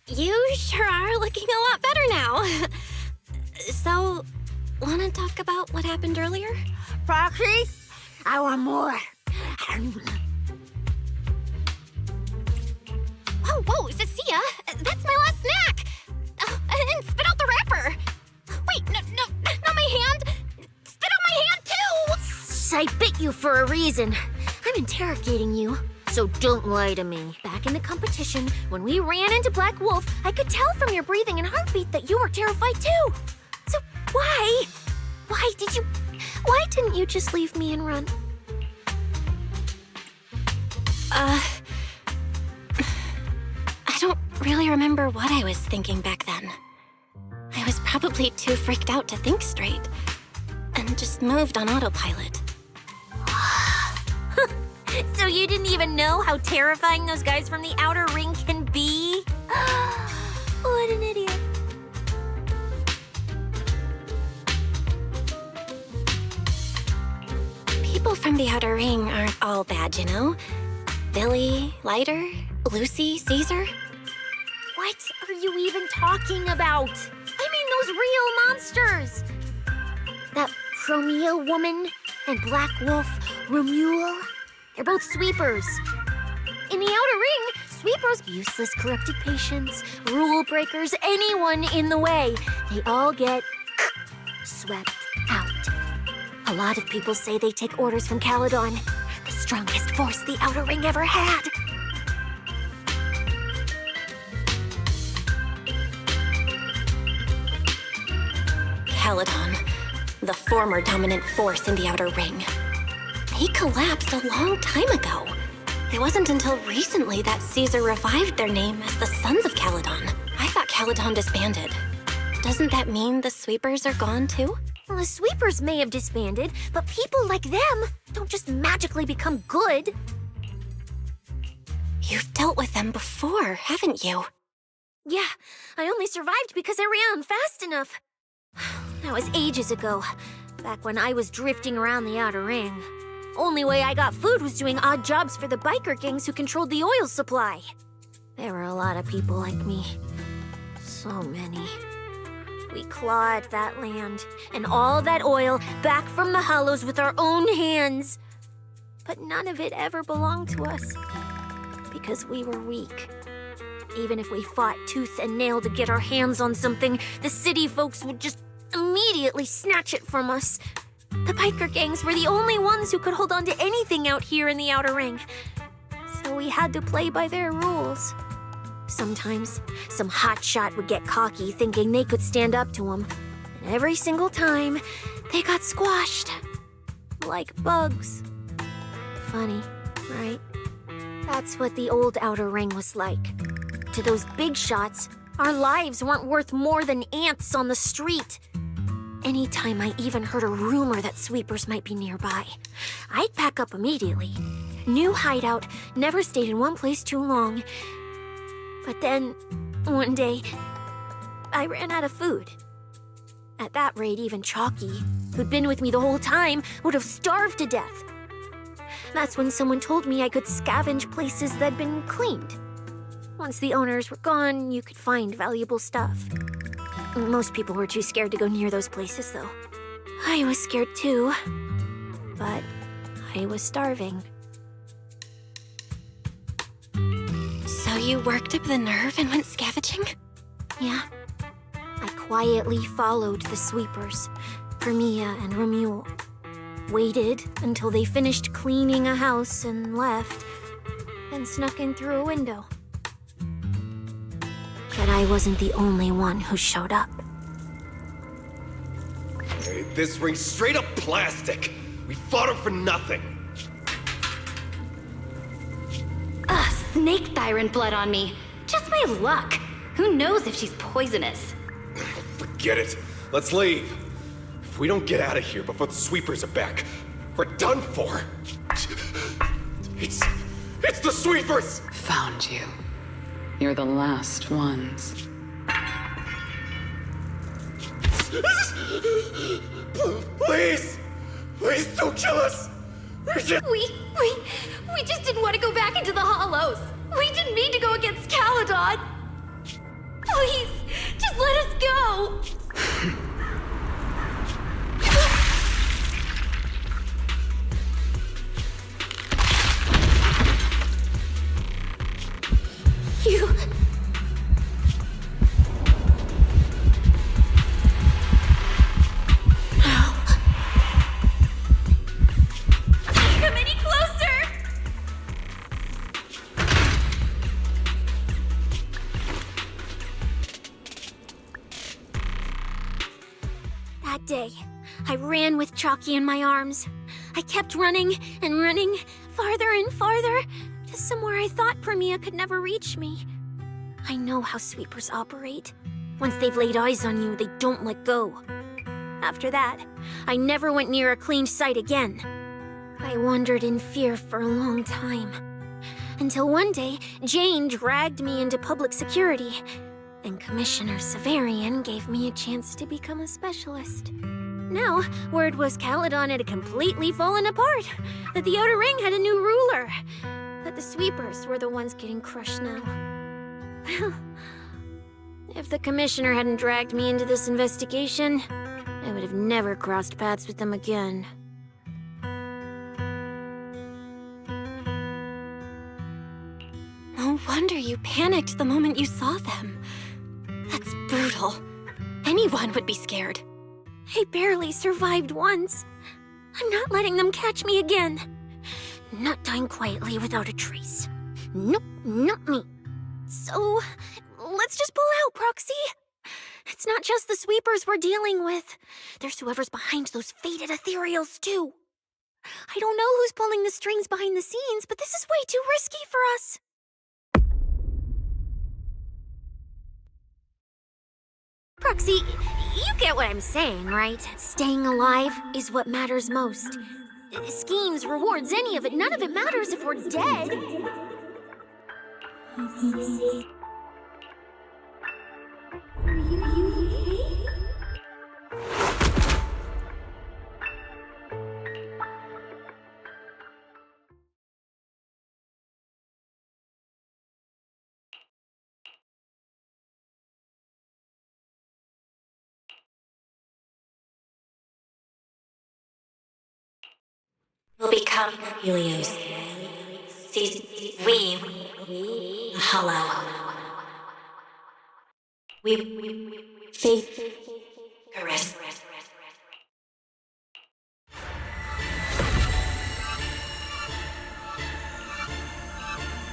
You sure are looking a lot better now. So, wanna talk about what happened earlier? Proxy, I want more. Whoa, Cecilia, that's my last snack! And spit out the wrapper! Wait, no, not my hand! Spit out my hand, too! I bit you for a reason. I'm interrogating you, so don't lie to me. Back in the competition, when we ran into Black Wolf, I could tell from your breathing and heartbeat that you were terrified too. So why didn't you just leave me and run? I don't really remember what I was thinking back then. I was probably too freaked out to think straight, and just moved on autopilot. So you didn't even know how terrifying those guys from the outer ring can be? What an idiot. People from the outer ring aren't all bad, you know? Billy, Leiter, Lucy, Caesar. What are you even talking about? I mean those real monsters! That Chromia woman and Black Wolf, Romuald, they're both sweepers. In the outer ring, sweepers, useless corrupted patients, rule breakers, anyone in the way, they all get swept out. A lot of people say they take orders from Caledon, the strongest force the outer ring ever had. Caledon, the former dominant force in the outer ring. They collapsed a long time ago. It wasn't until recently that Caesar revived their name as the Sons of Caledon. I thought Caledon disbanded. Doesn't that mean the sweepers are gone too? Well, the sweepers may have disbanded, but people like them don't just magically become good. You've dealt with them before, haven't you? Yeah, I only survived because I ran fast enough. That was ages ago, back when I was drifting around the outer ring. Only way I got food was doing odd jobs for the biker gangs who controlled the oil supply. There were a lot of people like me. So many. We clawed that land and all that oil back from the hollows with our own hands. But none of it ever belonged to us, because we were weak. Even if we fought tooth and nail to get our hands on something, the city folks would just immediately snatch it from us. The biker gangs were the only ones who could hold on to anything out here in the outer ring. So we had to play by their rules. Sometimes, some hotshot would get cocky thinking they could stand up to them. And every single time, they got squashed. Like bugs. Funny, right? That's what the old outer ring was like. To those big shots, our lives weren't worth more than ants on the street. Anytime I even heard a rumor that sweepers might be nearby, I'd pack up immediately. New hideout, never stayed in one place too long. But then, one day, I ran out of food. At that rate, even Chalky, who'd been with me the whole time, would have starved to death. That's when someone told me I could scavenge places that'd been cleaned. Once the owners were gone, you could find valuable stuff. Most people were too scared to go near those places, though. I was scared too, but I was starving. So you worked up the nerve and went scavenging? Yeah. I quietly followed the sweepers, Chromia and Romuald. Waited until they finished cleaning a house and left, then snuck in through a window. But I wasn't the only one who showed up. Hey, this ring's straight up plastic. We fought her for nothing. Snake tyrant blood on me. Just my luck. Who knows if she's poisonous? Forget it. Let's leave. If we don't get out of here before the sweepers are back, we're done for. It's the sweepers! Found you. You're the last ones. Please! Please don't kill us! We just didn't want to go back into the hollows. We didn't mean to go against Caledon! Please, just let us go! You... Come any closer! That day, I ran with Chalky in my arms. I kept running and running, farther and farther, to somewhere I thought Premia could never reach me. I know how sweepers operate. Once they've laid eyes on you, they don't let go. After that, I never went near a clean sight again. I wandered in fear for a long time. Until one day, Jane dragged me into public security, and Commissioner Severian gave me a chance to become a specialist. Now, word was Caledon had completely fallen apart, that the Outer Ring had a new ruler, that the sweepers were the ones getting crushed now. Well, if the Commissioner hadn't dragged me into this investigation, I would have never crossed paths with them again. No wonder you panicked the moment you saw them. That's brutal. Anyone would be scared. I barely survived once. I'm not letting them catch me again. Not dying quietly without a trace. Nope, not me. So, let's just pull out, Proxy. It's not just the sweepers we're dealing with. There's whoever's behind those fated ethereals, too. I don't know who's pulling the strings behind the scenes, but this is way too risky for us. Proxy, you get what I'm saying, right? Staying alive is what matters most. Schemes, rewards, any of it, none of it matters if we're dead. Will become Helios. We hollow. We faith caress.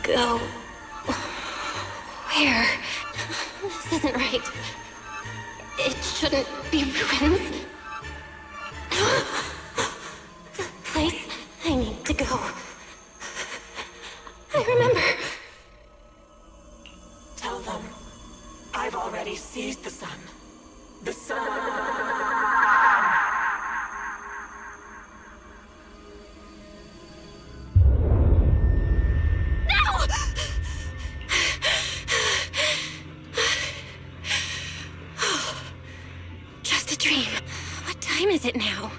Go. Where? This isn't right. It shouldn't be ruins. The place I need to go. I remember. Tell them I've already seized the sun. The sun! No! Just a dream. What time is it now?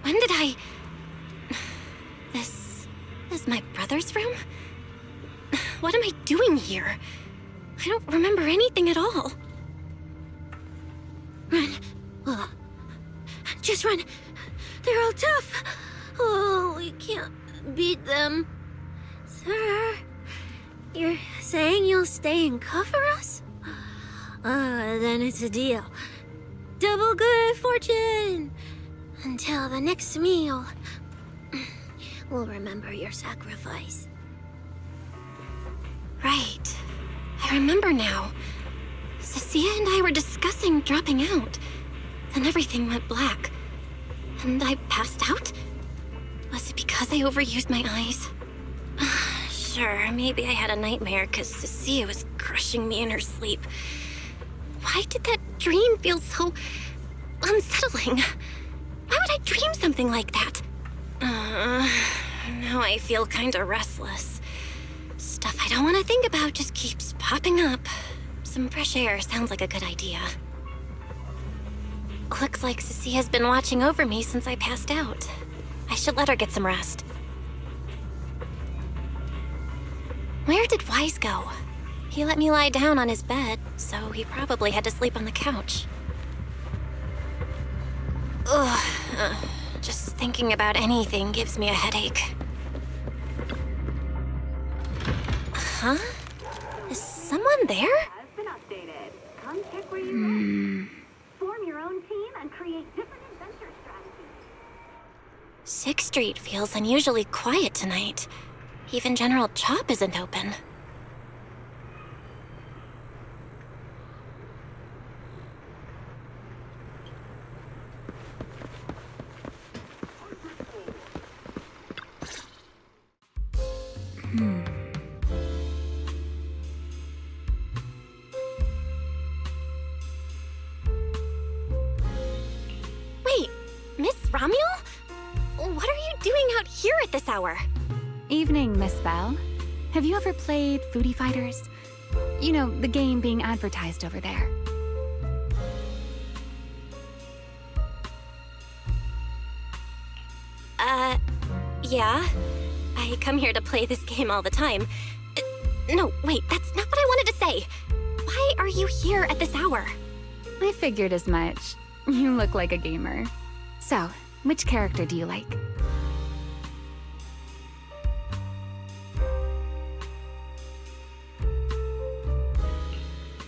When did I... This is my brother's room? What am I doing here? I don't remember anything at all. Run. Just run. They're all tough. Oh, we can't beat them. Sir, you're saying you'll stay and cover us? Then it's a deal. Double good fortune. Until the next meal. We'll remember your sacrifice. Right. I remember now. Cecilia and I were discussing dropping out. Then everything went black. And I passed out? Was it because I overused my eyes? Sure, maybe I had a nightmare because Cecilia was crushing me in her sleep. Why did that dream feel so unsettling? Why would I dream something like that? Now I feel kinda restless. Stuff I don't want to think about just keeps popping up. Some fresh air sounds like a good idea. Looks like Cecilia's been watching over me since I passed out. I should let her get some rest. Where did Wise go? He let me lie down on his bed, so he probably had to sleep on the couch. Ugh, just thinking about anything gives me a headache. Huh? Is someone there? Has been updated. Come check where you form your own team and create different adventure strategies. 6th Street feels unusually quiet tonight. Even General Chop isn't open. Wait, Miss Romuel? What are you doing out here at this hour? Evening, Miss Bell. Have you ever played Foodie Fighters? You know, the game being advertised over there. Yeah. I come here to play this game all the time. No, wait, that's not what I wanted to say. Why are you here at this hour? I figured as much. You look like a gamer. So, which character do you like?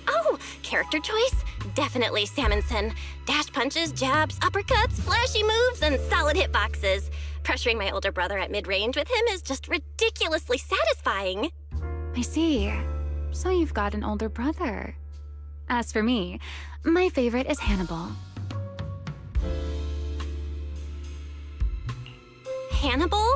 Oh, character choice? Definitely Salmonson. Dash punches, jabs, uppercuts, flashy moves, and solid hitboxes. Pressuring my older brother at mid-range with him is just ridiculously satisfying. I see. So you've got an older brother. As for me, my favorite is Hannibal. Hannibal?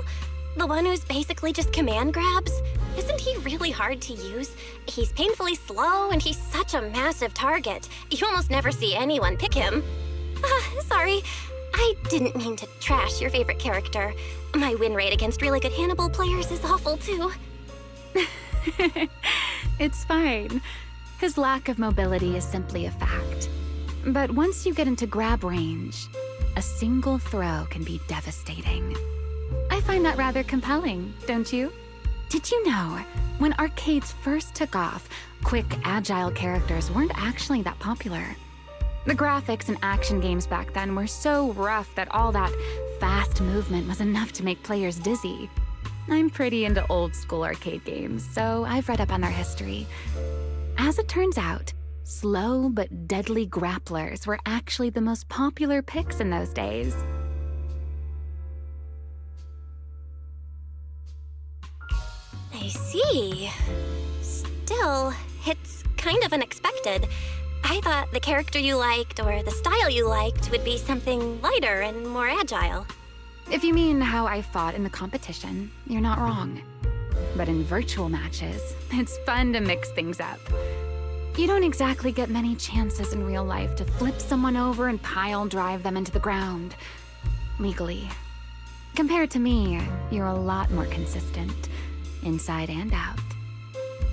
The one who's basically just command grabs? Isn't he really hard to use? He's painfully slow and he's such a massive target. You almost never see anyone pick him. Sorry, I didn't mean to trash your favorite character. My win rate against really good Hannibal players is awful too. It's fine. His lack of mobility is simply a fact. But once you get into grab range, a single throw can be devastating. I find that rather compelling, don't you? Did you know, when arcades first took off, quick, agile characters weren't actually that popular? The graphics in action games back then were so rough that all that fast movement was enough to make players dizzy. I'm pretty into old school arcade games, so I've read up on their history. As it turns out, slow but deadly grapplers were actually the most popular picks in those days. I see. Still, it's kind of unexpected. I thought the character you liked or the style you liked would be something lighter and more agile. If you mean how I fought in the competition, you're not wrong. But in virtual matches, it's fun to mix things up. You don't exactly get many chances in real life to flip someone over and pile drive them into the ground. Legally. Compared to me, you're a lot more consistent, inside and out.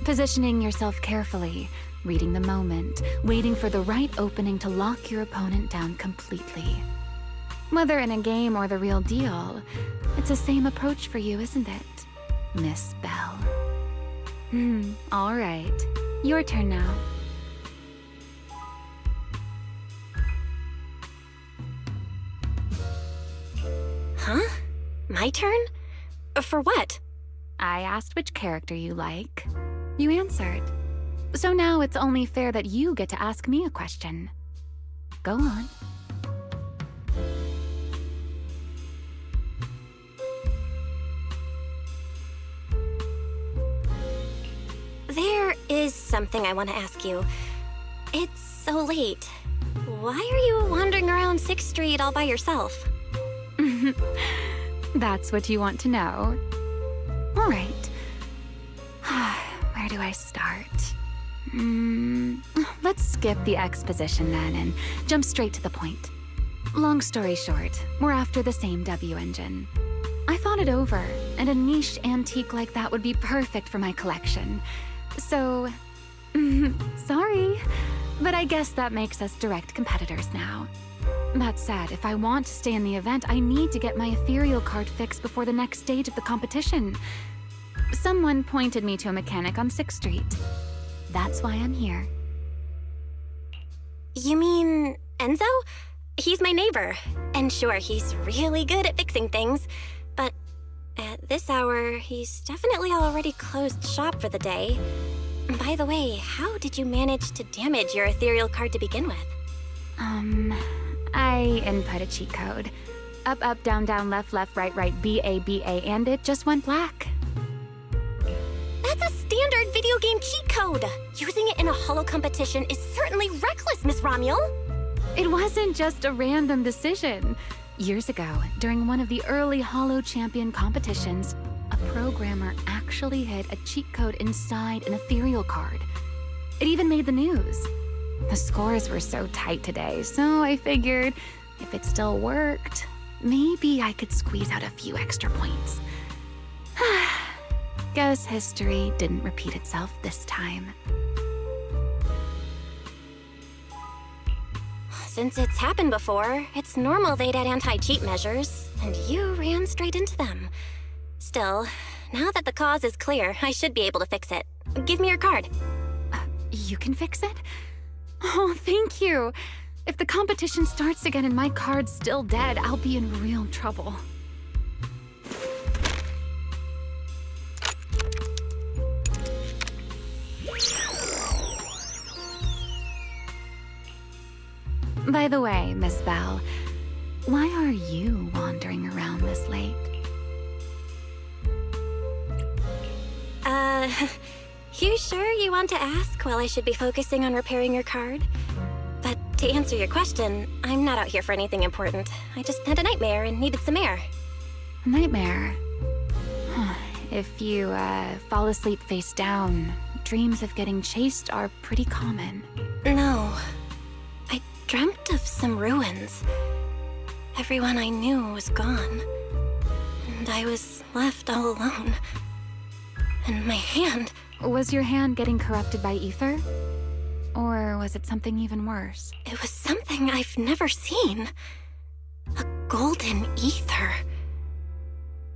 Positioning yourself carefully, reading the moment, waiting for the right opening to lock your opponent down completely. Whether in a game or the real deal, it's the same approach for you, isn't it, Miss Bell? All right. Your turn now. Huh? My turn? For what? I asked which character you like. You answered. So now it's only fair that you get to ask me a question. Go on. There is something I want to ask you. It's so late. Why are you wandering around 6th Street all by yourself? That's what you want to know. All right. Where do I start? Let's skip the exposition then and jump straight to the point. Long story short, we're after the same W engine. I thought it over, and a niche antique like that would be perfect for my collection. So, sorry, but I guess that makes us direct competitors now. That said, if I want to stay in the event, I need to get my ethereal card fixed before the next stage of the competition. Someone pointed me to a mechanic on 6th Street. That's why I'm here. You mean Enzo? He's my neighbor. And sure, he's really good at fixing things. But at this hour, he's definitely already closed shop for the day. By the way, how did you manage to damage your ethereal card to begin with? I input a cheat code. Up, up, down, down, left, left, right, right, B-A, B-A, and it just went black. That's a standard video game cheat code! Using it in a holo competition is certainly reckless, Miss Romuel! It wasn't just a random decision. Years ago, during one of the early holo champion competitions, a programmer actually hid a cheat code inside an ethereal card. It even made the news. The scores were so tight today, so I figured if it still worked, maybe I could squeeze out a few extra points. Guess history didn't repeat itself this time. Since it's happened before, it's normal they'd add anti-cheat measures, and you ran straight into them. Still, now that the cause is clear, I should be able to fix it. Give me your card. You can fix it? Oh, thank you. If the competition starts again and my card's still dead, I'll be in real trouble. By the way, Miss Bell, why are you wandering around this late? You sure you want to ask while I should be focusing on repairing your card? But to answer your question, I'm not out here for anything important. I just had a nightmare and needed some air. A nightmare? If you, fall asleep face down, dreams of getting chased are pretty common. No. I dreamt of some ruins. Everyone I knew was gone. And I was left all alone. And my hand... Was your hand getting corrupted by ether? Or was it something even worse? It was something I've never seen. A golden ether.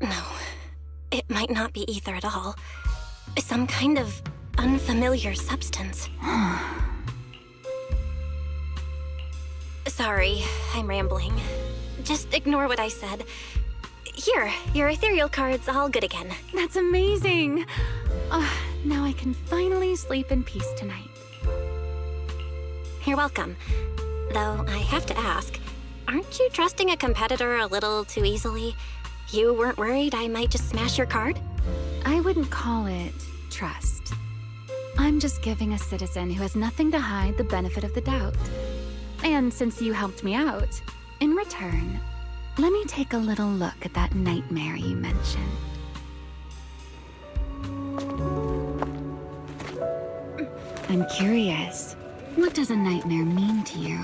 No, it might not be ether at all. Some kind of unfamiliar substance. Sorry, I'm rambling. Just ignore what I said. Here, your ethereal card's all good again. That's amazing! Now I can finally sleep in peace tonight. You're welcome. Though I have to ask, aren't you trusting a competitor a little too easily? You weren't worried I might just smash your card? I wouldn't call it trust. I'm just giving a citizen who has nothing to hide the benefit of the doubt. And since you helped me out, in return, let me take a little look at that nightmare you mentioned. I'm curious, what does a nightmare mean to you?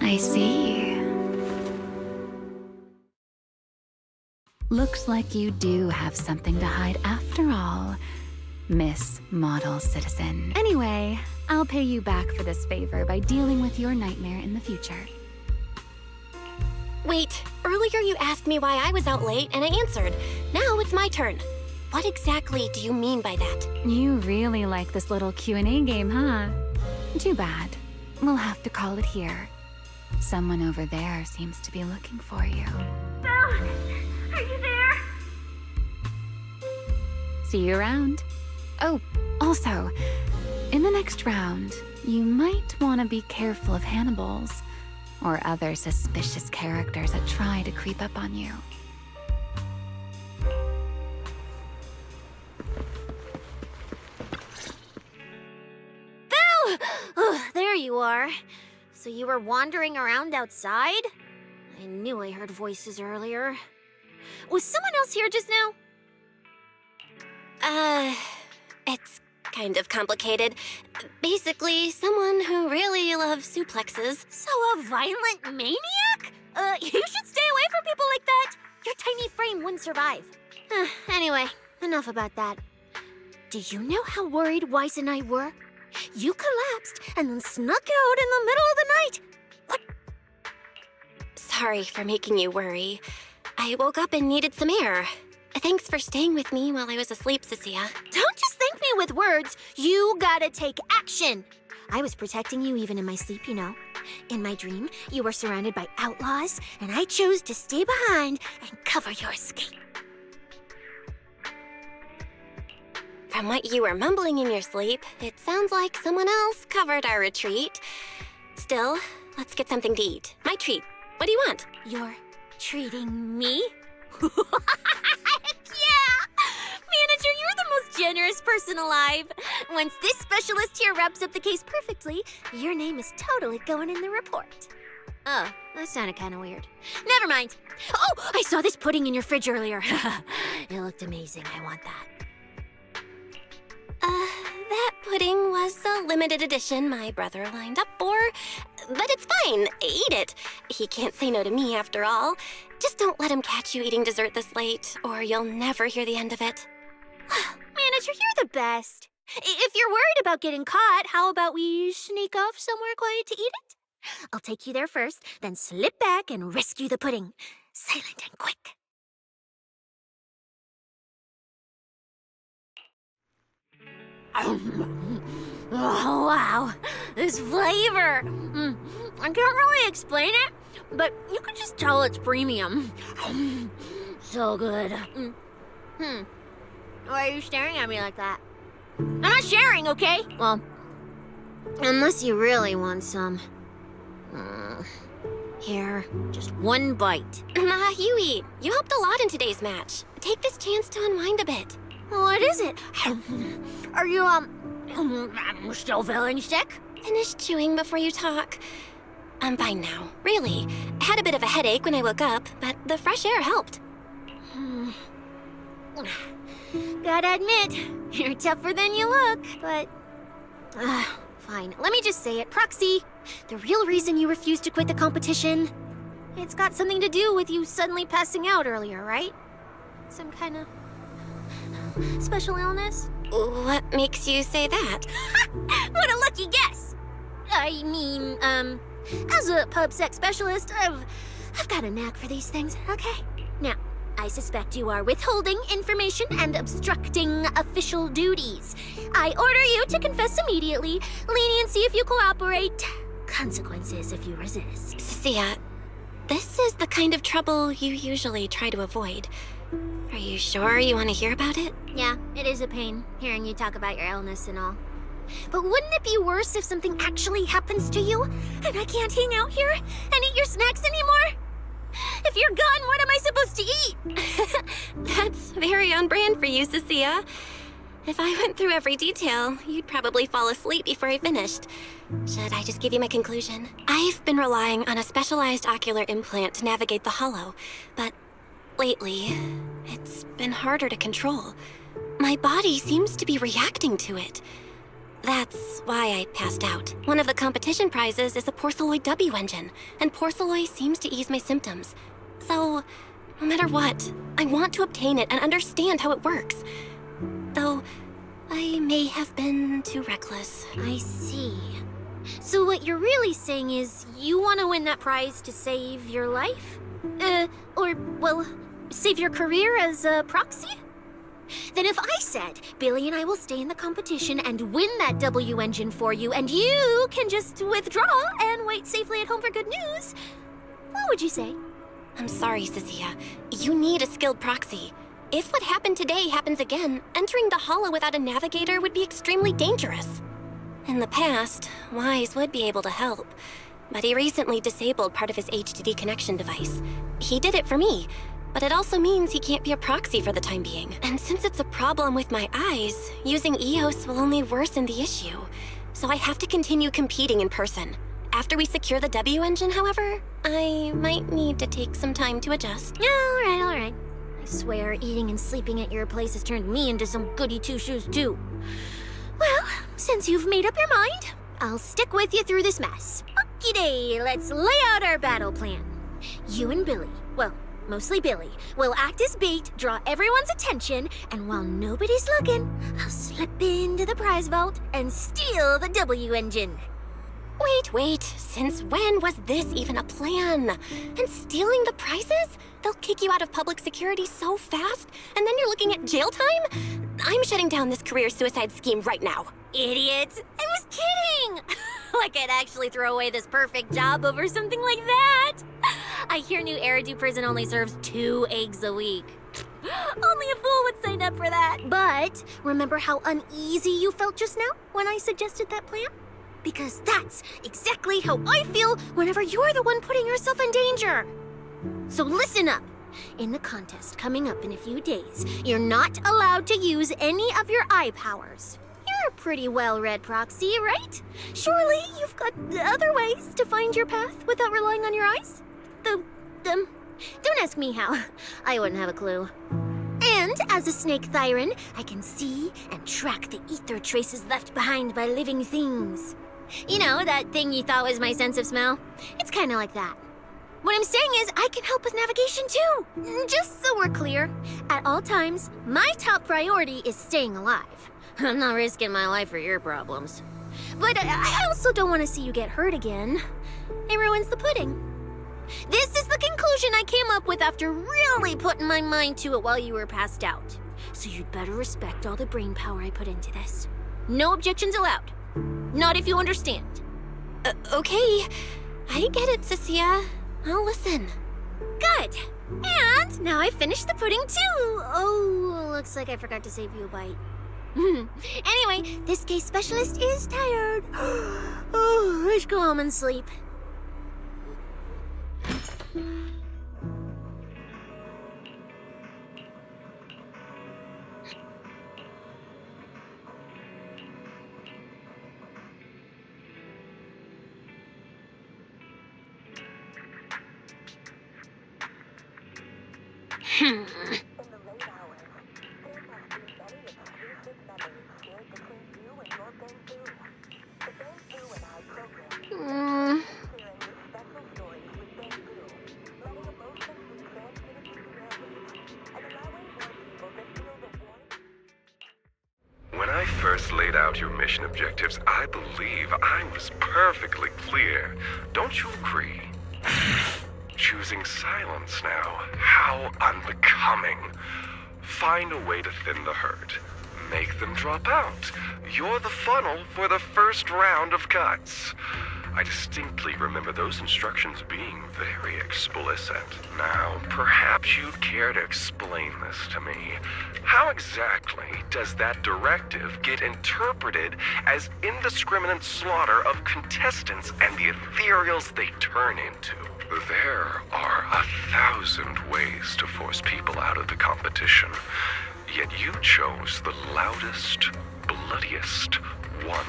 I see. Looks like you do have something to hide after all, Miss Model Citizen. Anyway, I'll pay you back for this favor by dealing with your nightmare in the future. Wait, earlier you asked me why I was out late and I answered. Now it's my turn. What exactly do you mean by that? You really like this little Q&A game, huh? Too bad. We'll have to call it here. Someone over there seems to be looking for you. Belle, are you there? See you around. Oh, also, in the next round, you might want to be careful of Hannibals or other suspicious characters that try to creep up on you. Belle! Oh, there you are. So you were wandering around outside? I knew I heard voices earlier. Was someone else here just now? It's kind of complicated. Basically, someone who really loves suplexes. So a violent maniac? You should stay away from people like that. Your tiny frame wouldn't survive. Anyway, enough about that. Do you know how worried Weiss and I were? You collapsed and then snuck out in the middle of the night. What? Sorry for making you worry. I woke up and needed some air. Thanks for staying with me while I was asleep, Cecilia. Don't just thank me with words. You gotta take action. I was protecting you even in my sleep, you know. In my dream, you were surrounded by outlaws, and I chose to stay behind and cover your escape. From what you were mumbling in your sleep, it sounds like someone else covered our retreat. Still, let's get something to eat. My treat. What do you want? You're treating me? Heck yeah! Manager, you're the most generous person alive. Once this specialist here wraps up the case perfectly, your name is totally going in the report. Oh, that sounded kind of weird. Never mind. Oh, I saw this pudding in your fridge earlier. It looked amazing. I want that. That pudding was a limited edition my brother lined up for. But it's fine. Eat it. He can't say no to me after all. Just don't let him catch you eating dessert this late, or you'll never hear the end of it. Manager, you're the best. If you're worried about getting caught, how about we sneak off somewhere quiet to eat it? I'll take you there first, then slip back and rescue the pudding. Silent and quick. Oh, wow. This flavor. I can't really explain it, but you can just tell it's premium. So good. Why are you staring at me like that? I'm not sharing, okay? Well, unless you really want some. Here, just one bite. Nah, you eat. You helped a lot in today's match. Take this chance to unwind a bit. What is it? Are you, still feeling sick? Finish chewing before you talk. I'm fine now, really. I had a bit of a headache when I woke up, but the fresh air helped. Gotta admit, you're tougher than you look, but... fine, let me just say it. Proxy, the real reason you refused to quit the competition, it's got something to do with you suddenly passing out earlier, right? Some kind of special illness? What makes you say that? What a lucky guess! I mean, as a pub sex specialist, I've got a knack for these things, okay? Now, I suspect you are withholding information and obstructing official duties. I order you to confess immediately, leniency if you cooperate, consequences if you resist. Cecilia, this is the kind of trouble you usually try to avoid. Are you sure you want to hear about it? Yeah, it is a pain, hearing you talk about your illness and all. But wouldn't it be worse if something actually happens to you, and I can't hang out here and eat your snacks anymore? If you're gone, what am I supposed to eat? That's very on brand for you, Cecilia. If I went through every detail, you'd probably fall asleep before I finished. Should I just give you my conclusion? I've been relying on a specialized ocular implant to navigate the hollow, but lately, it's been harder to control. My body seems to be reacting to it. That's why I passed out. One of the competition prizes is a Porceloid W engine, and Porceloid seems to ease my symptoms. So, no matter what, I want to obtain it and understand how it works. Though, I may have been too reckless. I see. So what you're really saying is you want to win that prize to save your life? Save your career as a proxy? Then if I said, Billy and I will stay in the competition and win that W engine for you, and you can just withdraw and wait safely at home for good news, what would you say? I'm sorry, Cecilia. You need a skilled proxy. If what happened today happens again, entering the hollow without a navigator would be extremely dangerous. In the past, Wise would be able to help, but he recently disabled part of his HDD connection device. He did it for me, but it also means he can't be a proxy for the time being. And since it's a problem with my eyes, using EOS will only worsen the issue. So I have to continue competing in person. After we secure the W engine, however, I might need to take some time to adjust. All right. I swear eating and sleeping at your place has turned me into some goody two-shoes too. Well, since you've made up your mind, I'll stick with you through this mess. Okie-day, let's lay out our battle plan. You and Billy, well, mostly Billy, will act as bait, draw everyone's attention, and while nobody's looking, I'll slip into the prize vault and steal the W engine. Wait. Since when was this even a plan? And stealing the prizes? They'll kick you out of public security so fast, and then you're looking at jail time? I'm shutting down this career suicide scheme right now. Idiot! I was kidding! Like I'd actually throw away this perfect job over something like that! I hear New Eridan prison only serves 2 eggs a week. Only a fool would sign up for that. But remember how uneasy you felt just now when I suggested that plan? Because that's exactly how I feel whenever you're the one putting yourself in danger. So listen up. In the contest coming up in a few days, you're not allowed to use any of your eye powers. You're a pretty well-read proxy, right? Surely you've got other ways to find your path without relying on your eyes? Don't ask me how. I wouldn't have a clue. And as a snake Thyran, I can see and track the ether traces left behind by living things. You know, that thing you thought was my sense of smell? It's kind of like that. What I'm saying is I can help with navigation too. Just so we're clear, at all times, my top priority is staying alive. I'm not risking my life for your problems. But I also don't want to see you get hurt again. It ruins the pudding. This is the conclusion I came up with after really putting my mind to it while you were passed out. So you'd better respect all the brain power I put into this. No objections allowed. Not if you understand. Okay. I get it, Cecilia. I'll listen. Good. And now I finished the pudding too. Oh, looks like I forgot to save you a bite. Anyway, this case specialist is tired. Oh, let's go home and sleep. When I first laid out your mission objectives, I believe I was perfectly clear. Don't you agree? Choosing silence now. How unbecoming. Find a way to thin the herd. Make them drop out. You're the funnel for the first round of cuts. I distinctly remember those instructions being very explicit. Now, perhaps you'd care to explain this to me. How exactly does that directive get interpreted as indiscriminate slaughter of contestants and the ethereals they turn into? There are 1,000 ways to force people out of the competition, yet you chose the loudest, bloodiest one.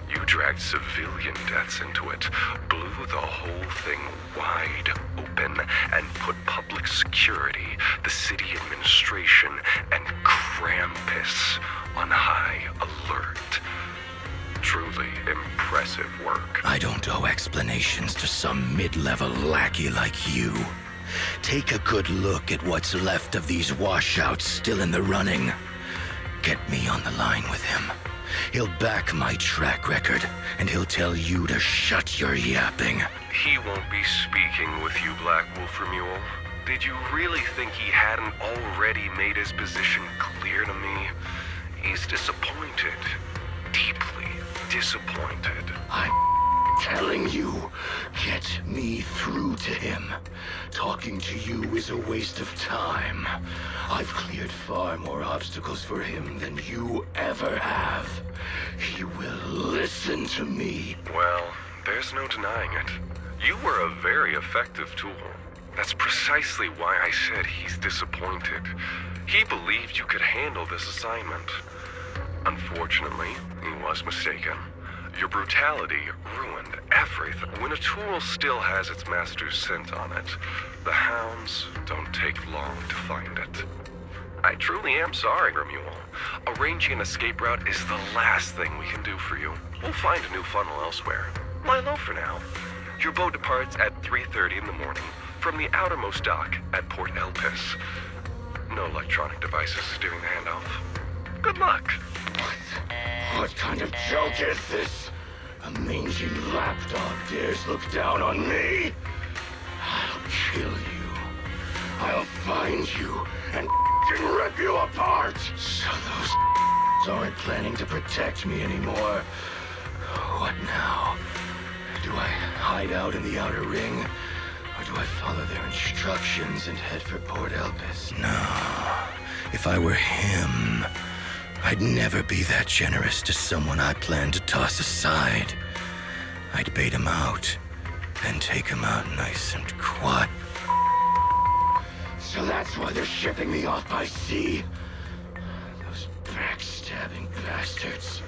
You dragged civilian deaths into it, blew the whole thing wide open, and put public security, the city administration, and Krampus on high alert. Truly impressive work. I don't owe explanations to some mid-level lackey like you. Take a good look at what's left of these washouts still in the running. Get me on the line with him. He'll back my track record, and he'll tell you to shut your yapping. He won't be speaking with you, Black Wolf Mule. Did you really think he hadn't already made his position clear to me? He's disappointed. Deeply disappointed. I'm telling you, get me through to him. Talking to you is a waste of time. I've cleared far more obstacles for him than you ever have. He will listen to me. Well, there's no denying it. You were a very effective tool. That's precisely why I said he's disappointed. He believed you could handle this assignment. Unfortunately, he was mistaken. Your brutality ruined everything. When a tool still has its master's scent on it, the hounds don't take long to find it. I truly am sorry, Mule. Arranging an escape route is the last thing we can do for you. We'll find a new funnel elsewhere. Lie low for now. Your boat departs at 3:30 in the morning from the outermost dock at Port Elpis. No electronic devices during the handoff. Good luck. What kind of joke is this? A mangy lapdog dares look down on me? I'll kill you. I'll find you and rip you apart. So those aren't planning to protect me anymore. What now? Do I hide out in the outer ring? Or do I follow their instructions and head for Port Elpis? No. If I were him, I'd never be that generous to someone I planned to toss aside. I'd bait him out and take him out nice and quiet. So that's why they're shipping me off by sea. Those backstabbing bastards.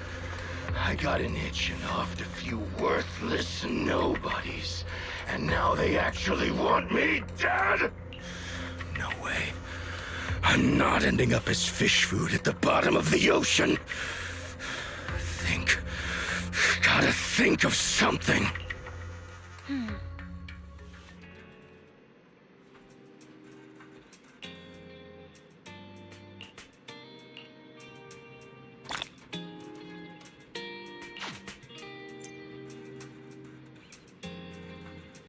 I got an itch and offed a few worthless nobodies. And now they actually want me dead? No way. I'm not ending up as fish food at the bottom of the ocean. Gotta think of something.